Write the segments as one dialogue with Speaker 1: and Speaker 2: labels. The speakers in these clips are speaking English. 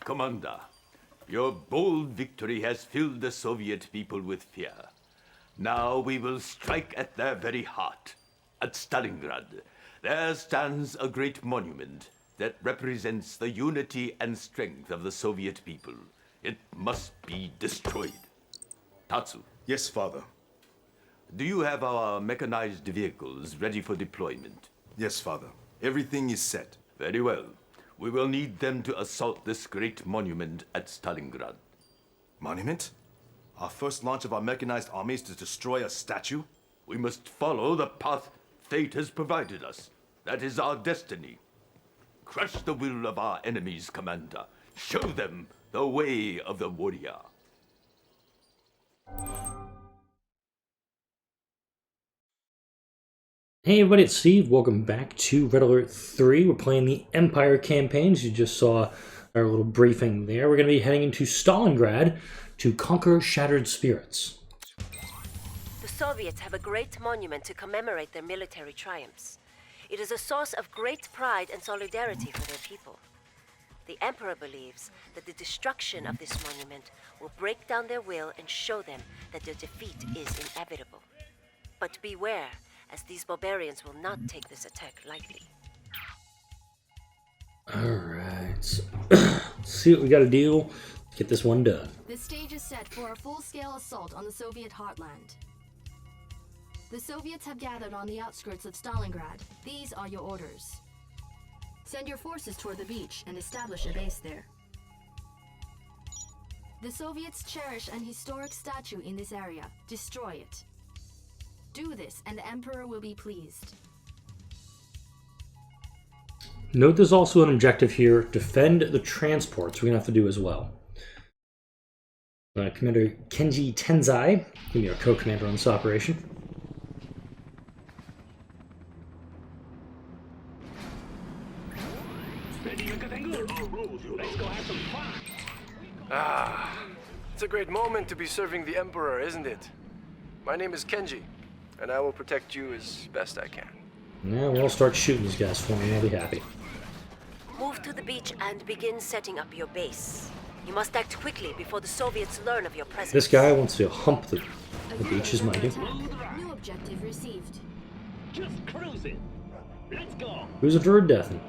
Speaker 1: Commander, your bold victory has filled the Soviet people with fear. Now we will strike at their very heart. At Stalingrad, there stands a great monument that represents the unity and strength of the Soviet people. It must be destroyed. Tatsu.
Speaker 2: Yes, Father.
Speaker 1: Do you have our mechanized vehicles ready for deployment?
Speaker 2: Yes, Father. Everything is set.
Speaker 1: Very well. We will need them to assault this great monument at Stalingrad.
Speaker 2: Monument? Our first launch of our mechanized army is to destroy a statue?
Speaker 1: We must follow the path fate has provided us. That is our destiny. Crush the will of our enemies, Commander. Show them the way of the warrior.
Speaker 3: Hey everybody, it's Steve. Welcome back to Red Alert 3. We're playing the Empire campaigns. You just saw our little briefing there. We're going to be heading into Stalingrad to conquer shattered spirits.
Speaker 4: The Soviets have a great monument to commemorate their military triumphs. It is a source of great pride and solidarity for their people. The Emperor believes that the destruction of this monument will break down their will and show them that their defeat is inevitable. But beware, as these barbarians will not take this attack lightly.
Speaker 3: Alright, let's see what we gotta do. Get this one done.
Speaker 5: The stage is set for a full-scale assault on the Soviet heartland. The Soviets have gathered on the outskirts of Stalingrad. These are your orders. Send your forces toward the beach and establish a base there. The Soviets cherish an historic statue in this area. Destroy it. Do this, and the Emperor will be pleased.
Speaker 3: Note there's also an objective here. Defend the transports. We're going to have to do as well. Commander Kenji Tenzai, give me our co-commander on this operation.
Speaker 6: It's a great moment to be serving the Emperor, isn't it? My name is Kenji, and I will protect you as best I can.
Speaker 3: Yeah, we'll start shooting these guys for me, and I'll be happy.
Speaker 4: Move to the beach and begin setting up your base. You must act quickly before the Soviets learn of your presence.
Speaker 3: This guy wants to hump the beach, is mind you.
Speaker 5: New objective received.
Speaker 7: Just cruising. Let's go.
Speaker 3: Who's a bird deathing?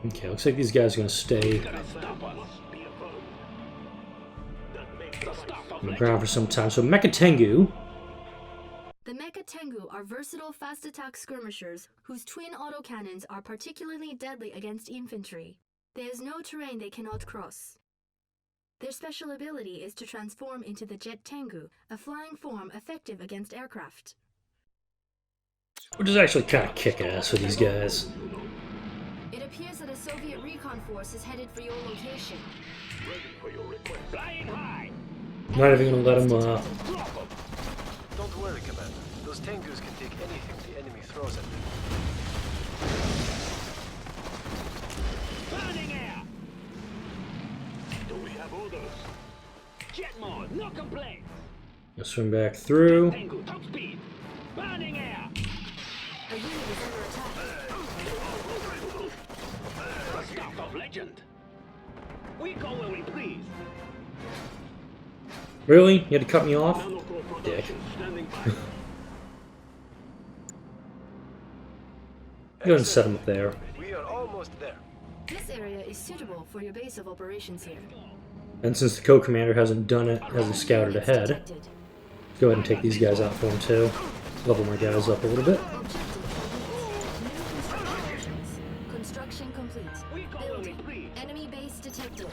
Speaker 3: Okay, looks like these guys are going to stay on the ground for some time. So Mecha Tengu.
Speaker 5: The Mecha Tengu are versatile fast attack skirmishers whose twin autocannons are particularly deadly against infantry. There is no terrain they cannot cross. Their special ability is to transform into the Jet Tengu, a flying form effective against aircraft.
Speaker 3: Which is actually kind of kick-ass with these guys.
Speaker 5: It appears that a Soviet recon force is headed for your location.
Speaker 7: Flying high.
Speaker 3: Not even going to let him,
Speaker 6: Don't worry, Commander. Those Tengus can take anything the enemy throws at them.
Speaker 7: Burning air. Do we have orders? Jet mode, no complaints.
Speaker 3: swim back through.
Speaker 7: Tango, top speed. Burning air.
Speaker 5: A unit is under attack.
Speaker 7: The stuff of legend. We go where we please.
Speaker 3: Really? You had to cut me off? Dick.
Speaker 7: Standing by.
Speaker 3: Go ahead and set him up there.
Speaker 6: We are almost there.
Speaker 5: This area is suitable for your base of operations here.
Speaker 3: And since the co-commander hasn't done it, hasn't scouted ahead, let's go ahead and take these guys out for him too. Level my guys up a little bit.
Speaker 5: Construction complete.
Speaker 7: We go where we
Speaker 5: Building.
Speaker 7: please.
Speaker 5: Enemy base detected.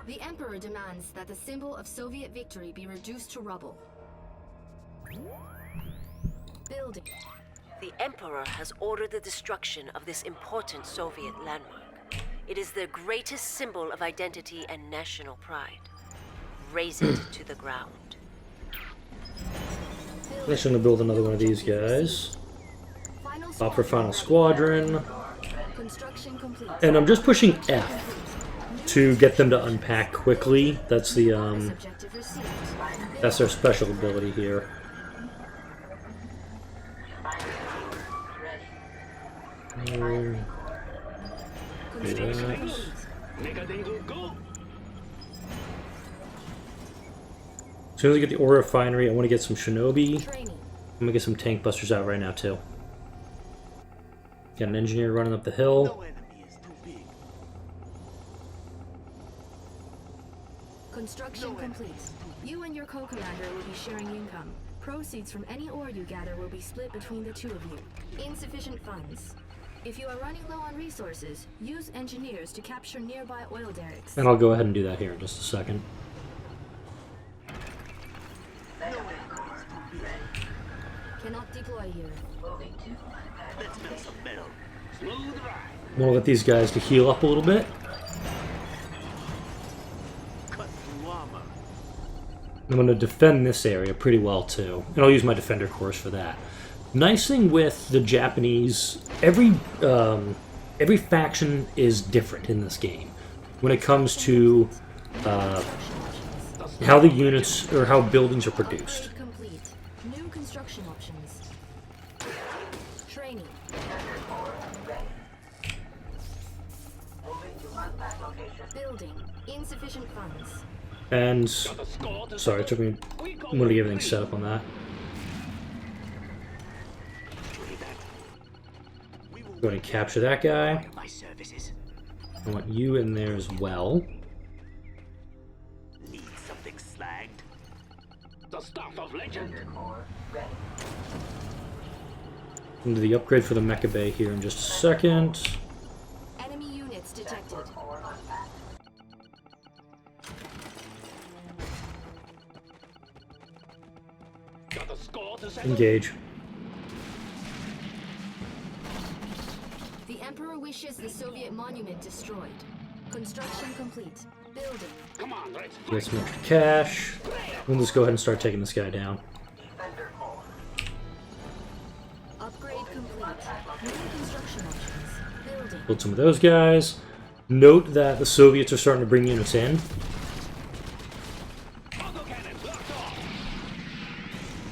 Speaker 5: The Emperor demands that the symbol of Soviet victory be reduced to rubble. Building.
Speaker 4: The Emperor has ordered the destruction of this important Soviet landmark. It is their greatest symbol of identity and national pride. Raze it to the ground.
Speaker 3: I'm just going to build another one of these guys. Opt for final squadron.
Speaker 5: Construction complete.
Speaker 3: And I'm just pushing F to get them to unpack quickly. That's the
Speaker 5: Objective received.
Speaker 3: that's their special ability here.
Speaker 5: Construction complete.
Speaker 7: Mega Tengu, go!
Speaker 3: As soon as I get the ore refinery, I want to get some shinobi.
Speaker 5: Training.
Speaker 3: I'm gonna get some tank busters out right now too. Got an engineer running up the hill.
Speaker 7: enemy is too big.
Speaker 5: Construction complete. You and your co-commander will be sharing income. Proceeds from any ore you gather will be split between the two of you. Insufficient funds. If you are running low on resources, use engineers to capture nearby oil derricks.
Speaker 3: And I'll go ahead and do that here in just a second.
Speaker 5: Cannot deploy here.
Speaker 7: Let's build some metal. Smooth ride.
Speaker 3: I'm gonna let these guys to heal up a little bit.
Speaker 7: Cut through armor.
Speaker 3: I'm gonna defend this area pretty well too, and I'll use my defender course for that. Nice thing with the Japanese, every faction is different in this game when it comes to how the units or how buildings are produced.
Speaker 5: Upgrade complete. New construction options. Training. Building. Insufficient funds.
Speaker 3: And
Speaker 7: Got a score to
Speaker 3: sorry, it took me a moment to get everything set up on that. Go ahead and capture that guy.
Speaker 7: my services.
Speaker 3: I want you in there as well.
Speaker 7: Need something slagged. The stuff of legend.
Speaker 3: Into the upgrade for the Mecha Bay here in just a second.
Speaker 5: Enemy units detected.
Speaker 7: Got a score to settle.
Speaker 3: Engage.
Speaker 5: The Emperor wishes the Soviet monument destroyed. Construction complete. Building.
Speaker 7: Come on, Red.
Speaker 3: Get some extra cash. We'll just go ahead and start taking this guy down.
Speaker 5: Upgrade complete. New construction options. Building.
Speaker 3: Build some of those guys. Note that the Soviets are starting to bring units in.
Speaker 7: Auto cannon locked off.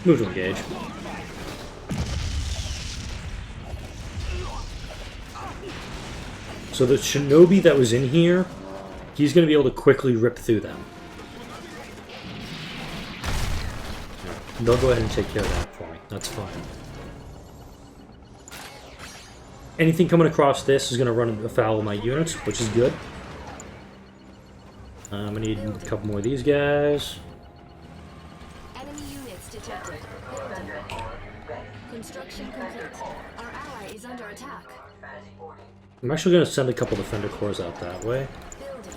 Speaker 3: Move to engage. So the shinobi that was in here, he's going to be able to quickly rip through them. They'll go ahead and take care of that for me. That's fine. Anything coming across this is going to run afoul of my units, which is good. I'm going to need a couple more of these guys.
Speaker 5: Enemy units detected. Building. Construction complete. Our ally is under attack.
Speaker 3: I'm actually going to send a couple Defender Corps out that way.
Speaker 5: Building.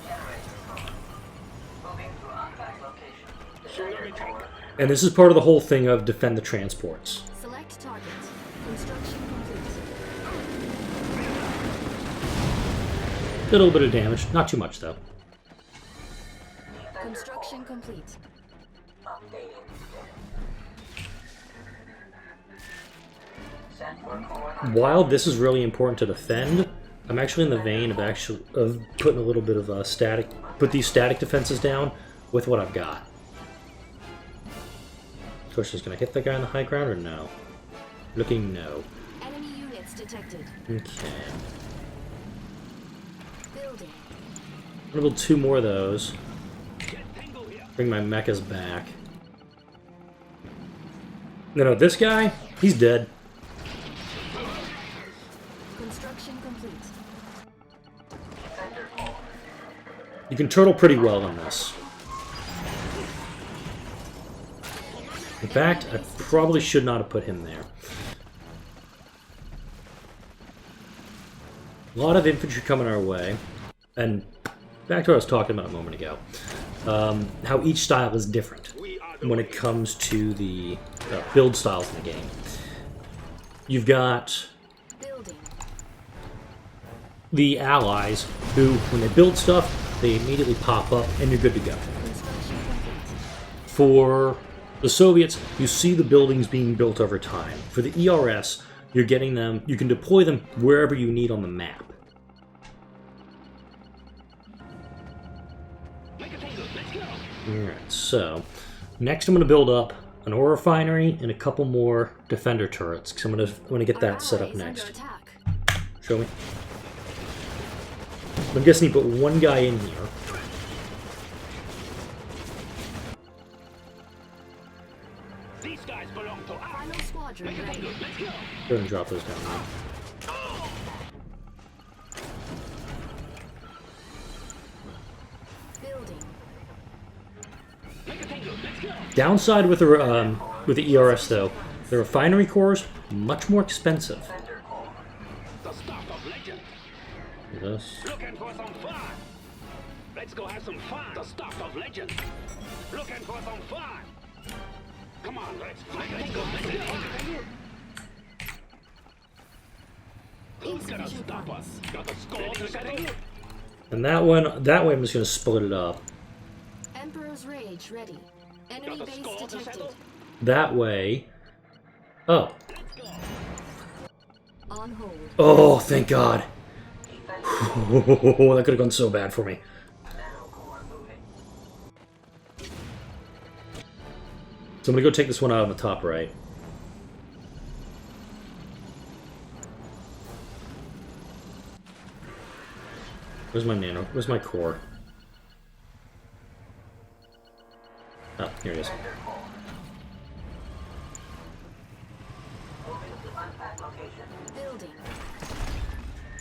Speaker 7: Tsunami tank.
Speaker 3: And this is part of the whole thing of defend the transports.
Speaker 5: Select target. Construction complete.
Speaker 3: A little bit of damage, not too much though.
Speaker 5: Construction complete.
Speaker 3: While this is really important to defend, I'm actually in the vein of putting a little bit of put these static defenses down with what I've got. Of course, is going to hit that guy on the high ground or no? Looking no.
Speaker 5: Enemy units detected.
Speaker 3: Okay.
Speaker 5: Building.
Speaker 3: I'm gonna build 2 more of those.
Speaker 7: Jet Tango here.
Speaker 3: Bring my mechas back. No, this guy, he's dead.
Speaker 5: Construction complete.
Speaker 3: You can turtle pretty well on this. In fact, I probably should not have put him there. A lot of infantry coming our way. And back to what I was talking about a moment ago. How each style is different when it comes to the build styles in the game. You've got
Speaker 5: Building.
Speaker 3: the allies who, when they build stuff, they immediately pop up and you're good to go.
Speaker 5: Construction complete.
Speaker 3: For the Soviets, you see the buildings being built over time. For the ERS, you're getting them, you can deploy them wherever you need on the map.
Speaker 7: Mega Tango, let's go.
Speaker 3: Alright, so next I'm going to build up an ore refinery and a couple more defender turrets, because I'm going to get
Speaker 5: Our
Speaker 3: that set
Speaker 5: ally
Speaker 3: up
Speaker 5: is under
Speaker 3: next.
Speaker 5: attack.
Speaker 3: Show me. I'm guessing he put one guy in here.
Speaker 7: These guys belong to us.
Speaker 5: Final squadron ready.
Speaker 7: Let's go.
Speaker 3: Go ahead and drop those down there.
Speaker 5: Building.
Speaker 7: Make a tango. Let's go.
Speaker 3: Downside with the ERS though, the refinery cores much more expensive.
Speaker 7: The stuff of legend.
Speaker 3: This.
Speaker 7: Looking for some fun. Let's go have some fun. The stuff of legend. Looking for some fun. Come on, let's go. Let's go. Who's gonna stop us? Got the score to settle?
Speaker 3: And that way I'm just gonna split it up.
Speaker 5: Emperor's Rage ready. Enemy
Speaker 7: Got the
Speaker 5: base
Speaker 7: score to
Speaker 5: detected.
Speaker 7: settle?
Speaker 3: That way. Oh.
Speaker 5: On hold.
Speaker 3: Oh, thank God. That could have gone so bad for me. So I'm gonna go take this one out on the top right. Where's my nano? Where's my core? Oh, here it is.
Speaker 5: Building.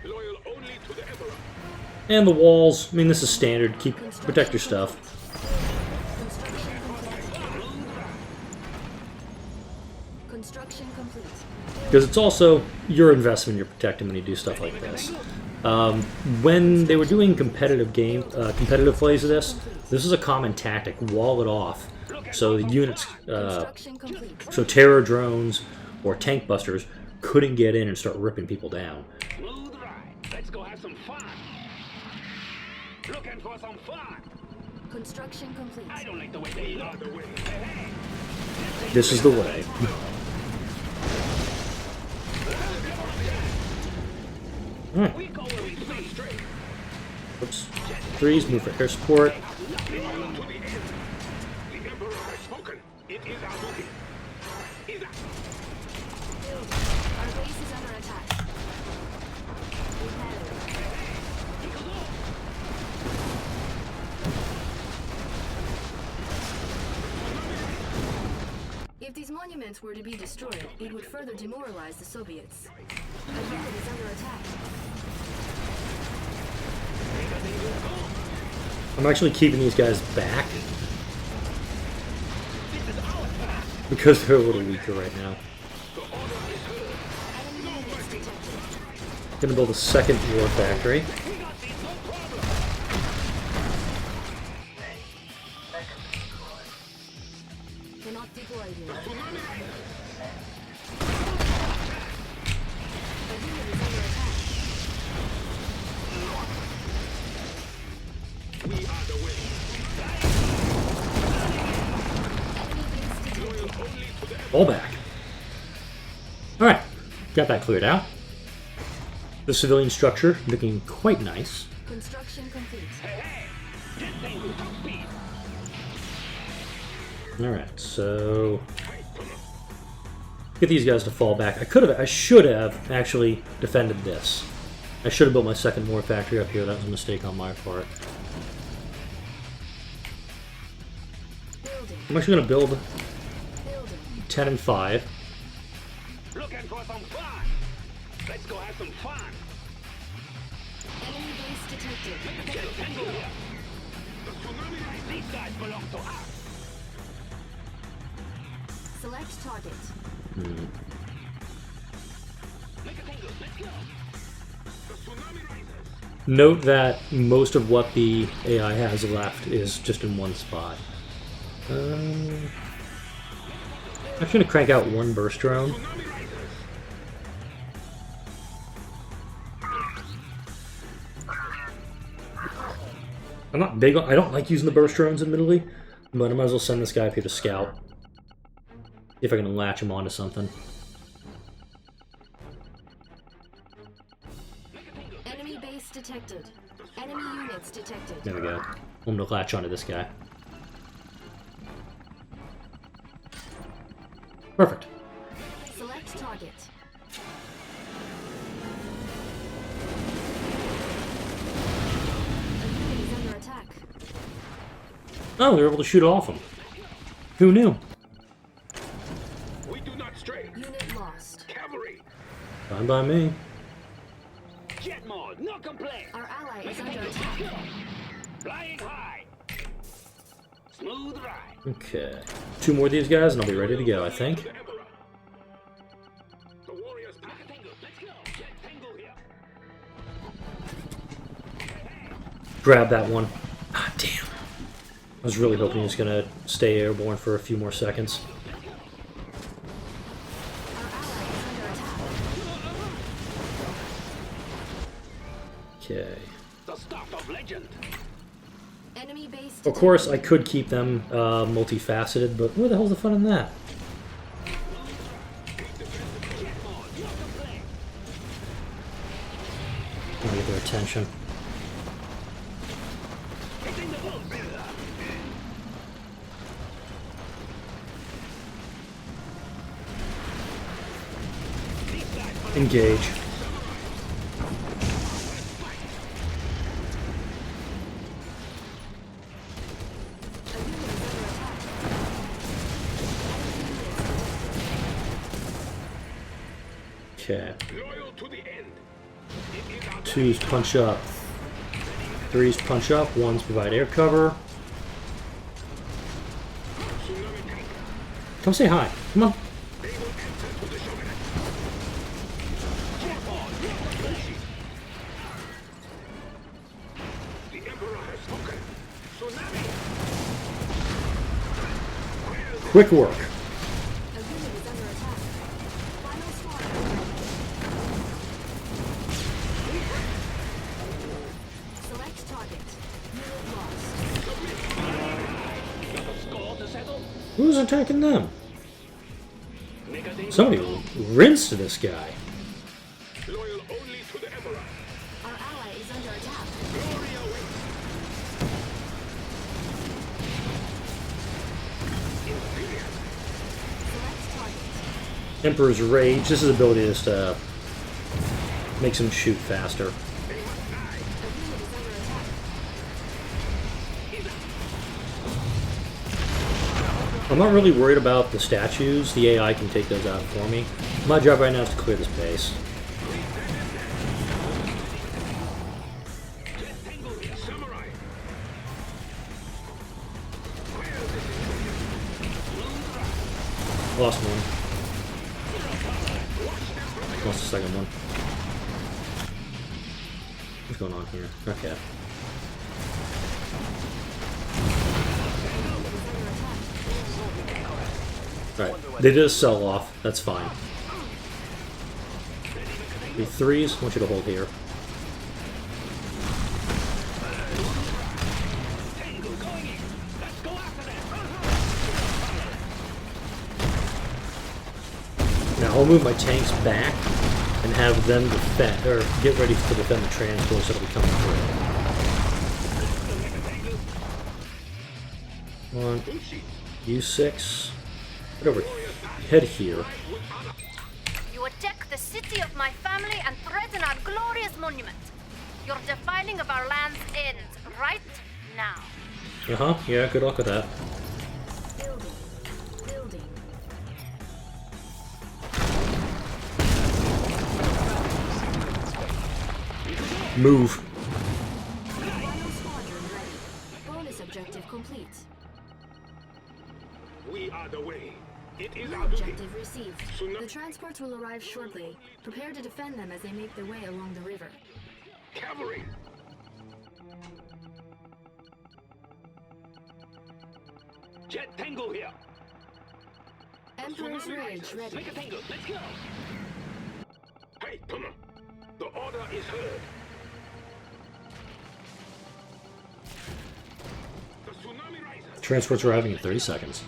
Speaker 7: Loyal only to the Emperor.
Speaker 3: And the walls. I mean, this is standard. Protect your stuff.
Speaker 5: Construction complete.
Speaker 3: Because it's also your investment you're protecting when you do stuff like this. When they were doing competitive plays of this is a common tactic. Wall it off, so the units,
Speaker 5: Construction complete.
Speaker 3: so terror drones or tank busters couldn't get in and start ripping people down.
Speaker 7: Smooth ride. Let's go have some fun. Looking for some fun.
Speaker 5: Construction complete.
Speaker 7: I don't like the way they look.
Speaker 3: This is the way. Alright.
Speaker 7: We go where we stay straight.
Speaker 3: Oops. Threes, move for air support.
Speaker 7: To the end. The Emperor has spoken. It is our duty. Is that?
Speaker 5: Our base is under attack. If these monuments were to be destroyed, it would further demoralize the Soviets. A unit is under attack.
Speaker 3: I'm actually keeping these guys back because they're a little weaker right now.
Speaker 5: Enemy units detected.
Speaker 3: Gonna build a second war factory.
Speaker 5: Cannot deploy here. A unit is under attack.
Speaker 7: We are the way.
Speaker 5: Enemy base detected.
Speaker 7: Only to the
Speaker 3: All back. Alright, got that cleared out. The civilian structure looking quite nice.
Speaker 5: Construction complete.
Speaker 7: Get things with some speed.
Speaker 3: Alright, so get these guys to fall back. I should have actually defended this. I should have built my second war factory up here. That was a mistake on my part.
Speaker 5: Building.
Speaker 3: I'm actually gonna build
Speaker 5: Building.
Speaker 3: 10 and 5.
Speaker 7: Looking for some fun. Let's go have some fun.
Speaker 5: Enemy base detected.
Speaker 7: Get a tango here. The tsunami. These guys belong to us.
Speaker 5: Select target.
Speaker 7: Make a tango. Let's go. The tsunami rises.
Speaker 3: Note that most of what the AI has left is just in one spot. I'm actually gonna crank out one burst drone. I'm not big on, I don't like using the burst drones admittedly, but I might as well send this guy up here to scout. See if I can latch him onto something.
Speaker 5: Enemy base detected. Enemy units detected.
Speaker 3: There we go. I'm gonna latch onto this guy. Perfect.
Speaker 5: Select target.
Speaker 3: Oh, they're able to shoot off them. Who knew?
Speaker 7: We do not stray.
Speaker 5: Unit lost.
Speaker 7: Cavalry.
Speaker 3: Fine by me.
Speaker 7: Jet mode, no complaint.
Speaker 5: Our ally is under attack.
Speaker 7: Flying high. Smooth ride.
Speaker 3: Okay. 2 more of these guys and I'll be ready to go, I think.
Speaker 7: The Emperor. The warriors pack. Let's go. Jet Tango here.
Speaker 3: Grab that one. Ah, damn. I was really hoping he was going to stay airborne for a few more seconds.
Speaker 5: Our ally is under attack.
Speaker 3: Okay.
Speaker 7: The start of legend.
Speaker 5: Enemy base.
Speaker 3: Of course, I could keep them multifaceted, but where the hell's the fun in that? I want to get their attention. Engage.
Speaker 5: A unit is under attack.
Speaker 3: Okay.
Speaker 7: Loyal to the end. It is our
Speaker 3: 2s punch up. 3s punch up. 1s provide air cover.
Speaker 7: tsunami tank.
Speaker 3: Come say hi. Come on.
Speaker 7: They will answer to the shogun. The Emperor has spoken. Tsunami.
Speaker 3: Quick work.
Speaker 5: A unit is under attack. Final squad. Select target. Unit lost.
Speaker 7: Got a score to settle.
Speaker 3: Who's attacking them?
Speaker 7: Mega Tango.
Speaker 3: Somebody rinsed this guy.
Speaker 7: Loyal only to the Emperor.
Speaker 5: Our ally is under attack.
Speaker 7: Glory awaits. Imperial.
Speaker 5: Select target.
Speaker 3: Emperor's Rage. This is ability just makes him shoot faster.
Speaker 7: They must die.
Speaker 5: A unit is under attack.
Speaker 3: I'm not really worried about the statues. The AI can take those out for me. My job right now is to clear this base.
Speaker 7: Jet Tango here. Samurai.
Speaker 3: Lost one. Lost the second one. What's going on here? Okay. Alright, they did a sell off. That's fine. The 3s, I want you to hold here.
Speaker 7: Tango going in. Let's go after them.
Speaker 3: Now I'll move my tanks back and have them defend, or get ready to defend the transports that'll be coming through. Come on, U6. Get over, head here.
Speaker 8: You attack the city of my family and threaten our glorious monument. Your defiling of our lands ends right now.
Speaker 3: Yeah, good luck with that.
Speaker 5: Building. Building.
Speaker 3: Move.
Speaker 5: Final squadron ready. Bonus objective complete.
Speaker 7: We are the way. It is
Speaker 5: New
Speaker 7: our duty.
Speaker 5: objective received. The transports will arrive shortly. Prepare to defend them as they make their way along the river.
Speaker 7: Cavalry. Jet Tango here.
Speaker 5: Emperor's Rage ready.
Speaker 7: Make a tango. Let's go. Hey, come on. The order is heard. The tsunami rises.
Speaker 3: Transport's arriving in 30 seconds.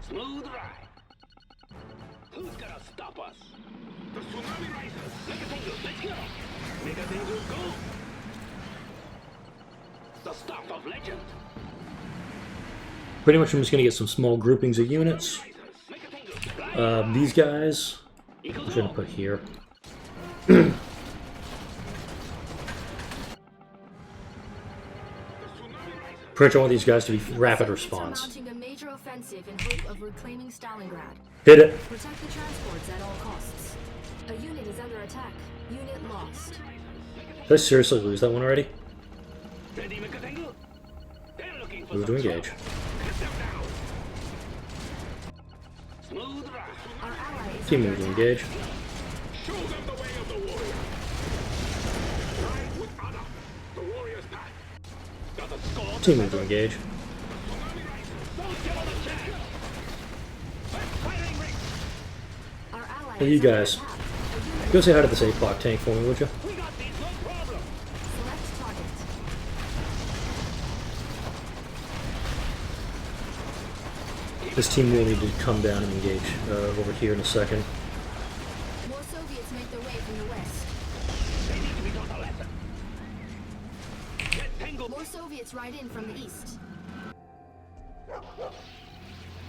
Speaker 7: Smooth ride. Who's gonna stop us? The tsunami rises. Make a tango. Let's go. Make a tango. Go. The start of legend.
Speaker 3: Pretty much I'm just going to get some small groupings of units.
Speaker 7: Make a tango.
Speaker 3: These guys,
Speaker 7: Eagle
Speaker 3: I'm going to
Speaker 7: go.
Speaker 3: put here. Pretty much I want these guys to be rapid
Speaker 5: Soviets are
Speaker 3: response.
Speaker 5: mounting a major offensive in hope of reclaiming Stalingrad.
Speaker 3: Hit it.
Speaker 5: Protect the transports at all costs. A unit is under attack. Unit lost.
Speaker 3: Did I seriously lose that one already?
Speaker 7: Ready, Mekatengu? They're looking for
Speaker 3: Move to
Speaker 7: some
Speaker 3: engage.
Speaker 7: trouble. Cut them down. Smooth ride.
Speaker 5: Our ally is
Speaker 3: Team
Speaker 5: under
Speaker 3: move to
Speaker 5: attack.
Speaker 3: engage.
Speaker 7: Show them the way of the warrior. Ride with honor. The warrior's path. Got the score.
Speaker 3: Team move to engage.
Speaker 7: Don't give them a chance. Let's firing ring.
Speaker 5: Our ally
Speaker 3: Hey,
Speaker 5: is
Speaker 3: you
Speaker 5: under
Speaker 3: guys.
Speaker 5: attack. A unit
Speaker 3: Go say hi to this 8-block tank for me, would you?
Speaker 7: We got these, no problem.
Speaker 5: select target.
Speaker 3: This team will need to come down and engage over here in a second.
Speaker 5: More Soviets make their way from the west.
Speaker 7: They need to be taught a lesson. Get tangled.
Speaker 5: More Soviets ride in from the east.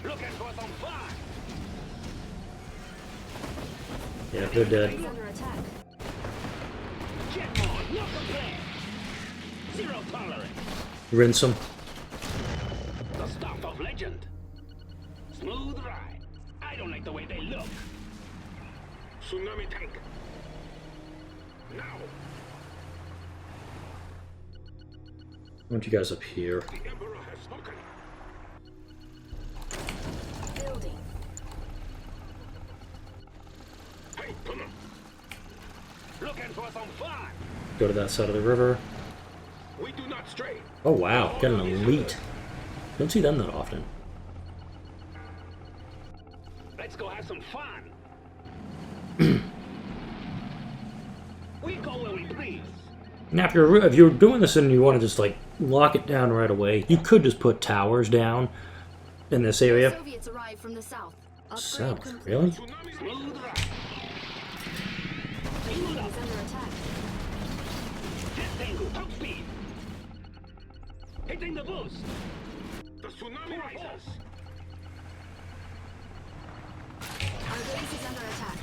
Speaker 7: Looking for some fun.
Speaker 3: Yeah, they're dead.
Speaker 5: Is under attack.
Speaker 7: Jet on, no complaint. Zero tolerance.
Speaker 3: Rinse them.
Speaker 7: The stuff of legend. Smooth ride. I don't like the way they look. Tsunami tank. Now,
Speaker 3: I want you guys up here.
Speaker 7: the Emperor has spoken.
Speaker 5: Building.
Speaker 7: Hey, come on. Looking for some fun.
Speaker 3: Go to that side of the river.
Speaker 7: We do not stray.
Speaker 3: Oh wow, got an elite. Don't see them that often.
Speaker 7: Let's go have some fun. We go where we please.
Speaker 3: Now, if you're doing this and you want to just like lock it down right away, you could just put towers down in this area.
Speaker 5: Soviets arrive from the south. Upgrade
Speaker 3: South,
Speaker 5: complete.
Speaker 3: really?
Speaker 7: Smooth ride.
Speaker 5: The unit is under attack.
Speaker 7: Jet tango, top speed. Hitting the boost. The tsunami rises.
Speaker 5: Our base is under attack.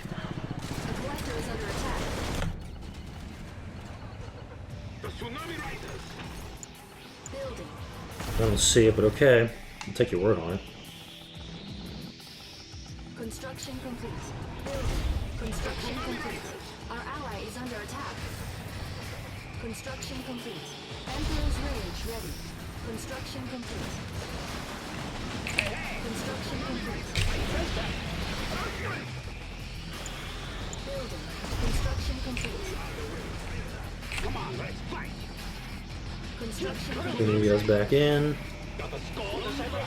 Speaker 5: The collector is under attack.
Speaker 7: The tsunami rises.
Speaker 5: Building.
Speaker 3: I don't see it, but okay. I'll take your word on it.
Speaker 5: Construction complete. Building. Construction complete. Our ally is under attack. Construction complete. Emperor's Rage ready. Construction complete. Construction complete. Building. Construction complete.
Speaker 7: Come on, let's fight.
Speaker 5: Construction
Speaker 3: Bring
Speaker 5: complete.
Speaker 3: you guys back in.
Speaker 7: Got the score to settle.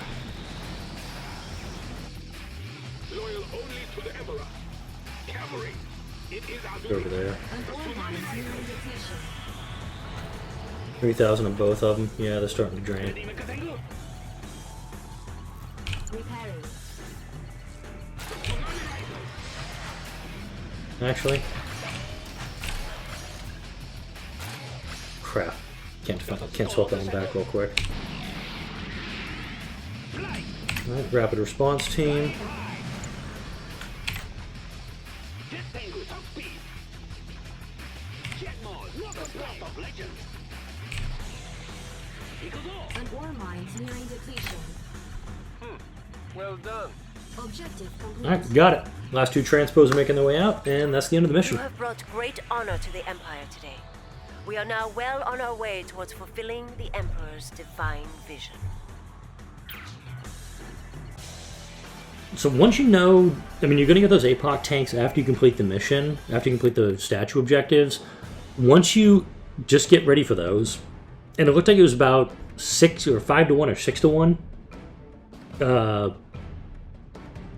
Speaker 7: Loyal only to the Emperor. Cavalry. It is our
Speaker 3: Go over there.
Speaker 5: An ore mine is nearing depletion.
Speaker 3: 3,000 of both of them. Yeah, they're starting to drain.
Speaker 7: Ready, Mekatengu?
Speaker 5: Repairing.
Speaker 3: Actually. Crap. Can't swap that one back real quick. Alright, rapid response team.
Speaker 7: Jet tango, top speed. Jet mode, look the stuff of legend. Eagles off.
Speaker 5: An ore mine is nearing depletion.
Speaker 6: Well done.
Speaker 5: Objective complete.
Speaker 3: Alright, got it. Last two transpos are making their way out, and that's the end of the
Speaker 4: You
Speaker 3: mission.
Speaker 4: have brought great honor to the Empire today. We are now well on our way towards fulfilling the Emperor's divine vision.
Speaker 3: So once you know, I mean, you're going to get those APOC tanks after you complete the mission, after you complete the statue objectives. Once you just get ready for those, and it looked like it was about 6 or 5 to 1 or 6 to 1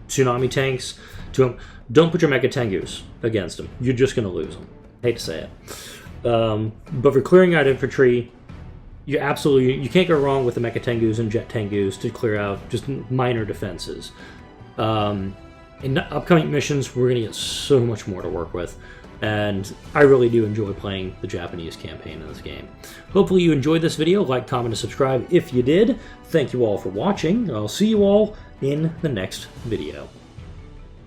Speaker 3: tsunami tanks to them. Don't put your Mecha Tengus against them. You're just going to lose them. Hate to say it. But for clearing out infantry, you can't go wrong with the Mecha Tengus and Jet Tengus to clear out just minor defenses. In upcoming missions, we're going to get so much more to work with, and I really do enjoy playing the Japanese campaign in this game. Hopefully you enjoyed this video. Like, comment, and subscribe if you did. Thank you all for watching. I'll see you all in the next video.